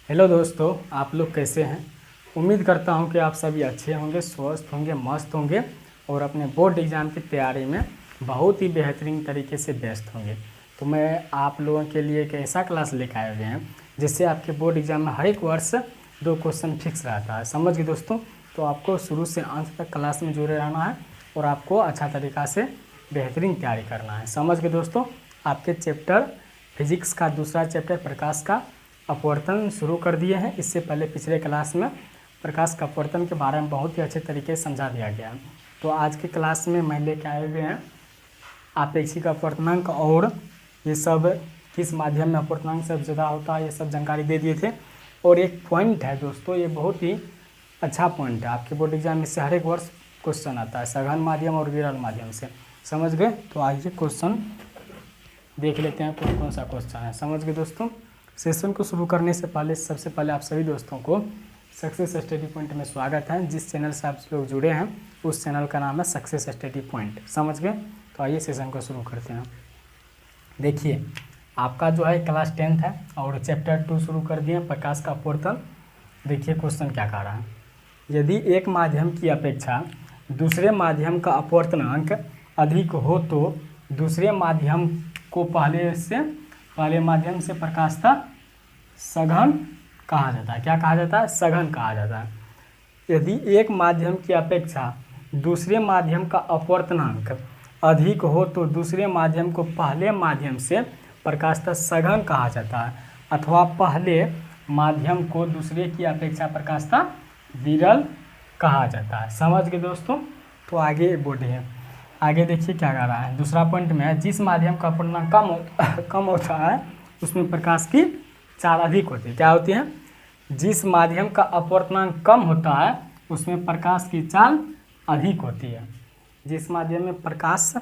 Hello दोस्तों, आप लोग कैसे हैं। उम्मीद करता हूं कि आप सभी अच्छे होंगे, स्वस्थ होंगे, मस्त होंगे और अपने बोर्ड एग्ज़ाम की तैयारी में बहुत ही बेहतरीन तरीके से व्यस्त होंगे। तो मैं आप लोगों के लिए एक ऐसा क्लास लेकर आए हुए हैं जिससे आपके बोर्ड एग्ज़ाम में हर एक वर्ष 2 क्वेश्चन फिक्स रहता है। समझ गए दोस्तों। तो आपको शुरू से अंत तक क्लास में जुड़े रहना है और आपको अच्छा तरीक़ा से बेहतरीन तैयारी करना है। समझ गए दोस्तों। आपके चैप्टर फिजिक्स का दूसरा चैप्टर प्रकाश का अपवर्तन शुरू कर दिए हैं। इससे पहले पिछले क्लास में प्रकाश का अपवर्तन के बारे में बहुत ही अच्छे तरीके से समझा दिया गया है। तो आज की क्लास में मैं लेके आए हुए हैं आपेक्षिक अपवर्तनांक और ये सब किस माध्यम में अपवर्तनांक सबसे ज़्यादा होता है, ये सब जानकारी दे दिए थे। और एक पॉइंट है दोस्तों, ये बहुत ही अच्छा पॉइंट है, आपके बोर्ड एग्जाम में से हर एक वर्ष क्वेश्चन आता है सघन माध्यम और विरल माध्यम से। समझ गए। तो आइए क्वेश्चन देख लेते हैं कौन कौन सा क्वेश्चन है। समझ गए दोस्तों। सेशन को शुरू करने से पहले सबसे पहले आप सभी दोस्तों को सक्सेस स्टडी पॉइंट में स्वागत है। जिस चैनल से आप लोग जुड़े हैं उस चैनल का नाम है सक्सेस स्टडी पॉइंट। समझ गए। तो आइए सेशन को शुरू करते हैं। देखिए, आपका जो है क्लास 10th है और चैप्टर 2 शुरू कर दिए प्रकाश का अपवर्तन। देखिए क्वेश्चन क्या कह रहा है। यदि एक माध्यम की अपेक्षा दूसरे माध्यम का अपवर्तनांक अधिक हो तो दूसरे माध्यम को पहले माध्यम से प्रकाश का सघन कहा जाता है। क्या कहा जाता है? सघन कहा जाता है। यदि एक माध्यम की अपेक्षा दूसरे माध्यम का अपवर्तनांक अधिक हो तो दूसरे माध्यम को पहले माध्यम से प्रकाश का सघन कहा जाता है, अथवा पहले माध्यम को दूसरे की अपेक्षा प्रकाश का विरल कहा जाता है। समझ गए दोस्तों। तो आगे बढ़िए। आगे देखिए क्या कह रहा है। दूसरा पॉइंट में है, जिस माध्यम का अपवर्तनांक कम होता है उसमें प्रकाश की चाल अधिक होती है। क्या होती है? जिस माध्यम का अपवर्तनांक कम होता है उसमें प्रकाश की चाल अधिक होती है। जिस माध्यम में प्रकाश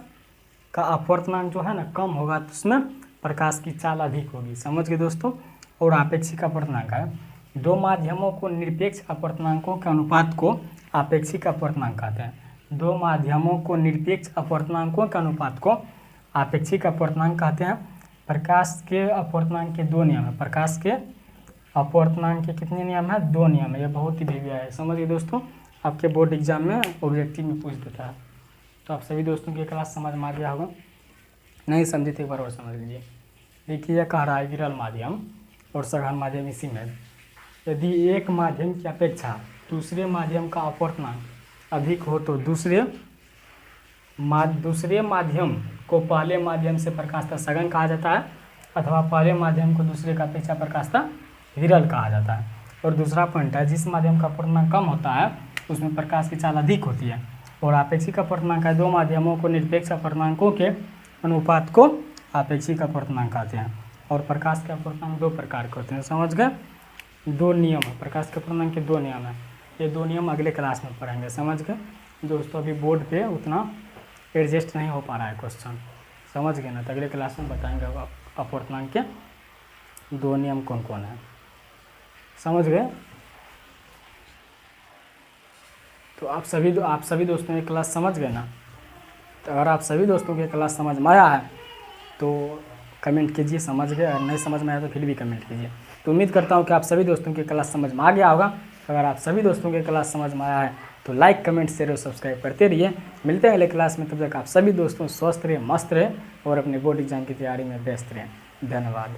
का अपवर्तनांक जो है ना कम होगा तो उसमें प्रकाश की चाल अधिक होगी। समझ गए दोस्तों। और आपेक्षिक अपवर्तनांक है, दो माध्यमों को निरपेक्ष अपवर्तनांकों के अनुपात को आपेक्षिक अपवर्तनांक कहते हैं। दो माध्यमों को निरपेक्ष अपवर्तनांकों के अनुपात को आपेक्षिक अपवर्तनांक कहते हैं। प्रकाश के अपवर्तनांक के दो नियम है। प्रकाश के अपवर्तनांक के कितने नियम है? दो नियम है। ये बहुत ही भव्य है। समझ गए दोस्तों। आपके बोर्ड एग्जाम में ऑब्जेक्टिव में पूछ देता है। तो आप सभी दोस्तों की क्लास समझ में आ गया होगा। नहीं समझे तो एक बार और समझ लीजिए। देखिए यह कह रहा है विरल माध्यम और सघन माध्यम इसी में। यदि एक माध्यम की अपेक्षा दूसरे माध्यम का अपवर्तनांक अधिक हो तो दूसरे माध्यम को पहले माध्यम से प्रकाश का सघन कहा जाता है, अथवा पहले माध्यम को दूसरे का अपेक्षा प्रकाश का विरल कहा जाता है। और दूसरा पॉइंट है, जिस माध्यम का अपवर्तनांक कम होता है उसमें प्रकाश की चाल अधिक होती है। और आपेक्षिक अपवर्तनांक है, दो माध्यमों को निरपेक्ष अपवर्तनांकों के अनुपात को आपेक्षिक अपवर्तनांक कहते हैं। और प्रकाश के अपवर्तनांक दो प्रकार के होते हैं। समझ गए। दो नियम है प्रकाश के अपवर्तनांक के, दो नियम है। ये दो नियम अगले क्लास में पढ़ेंगे। समझ गए दोस्तों। अभी बोर्ड पे उतना एडजस्ट नहीं हो पा रहा है क्वेश्चन। समझ गए ना। तो अगले क्लास में बताएंगे अपवर्तनांक के दो नियम कौन कौन है। समझ गए। तो आप सभी दोस्तों की क्लास समझ गए ना। तो अगर आप सभी दोस्तों की क्लास समझ में आया है तो कमेंट कीजिए समझ गए, और नहीं समझ में आया तो फिर भी कमेंट कीजिए। तो उम्मीद करता हूँ कि आप सभी दोस्तों की क्लास समझ में आ गया होगा। अगर आप सभी दोस्तों की क्लास समझ में आया है तो लाइक कमेंट शेयर और सब्सक्राइब करते रहिए। मिलते हैं अगले क्लास में। तब तक आप सभी दोस्तों स्वस्थ रहे, मस्त रहे और अपने बोर्ड एग्जाम की तैयारी में व्यस्त रहें। धन्यवाद।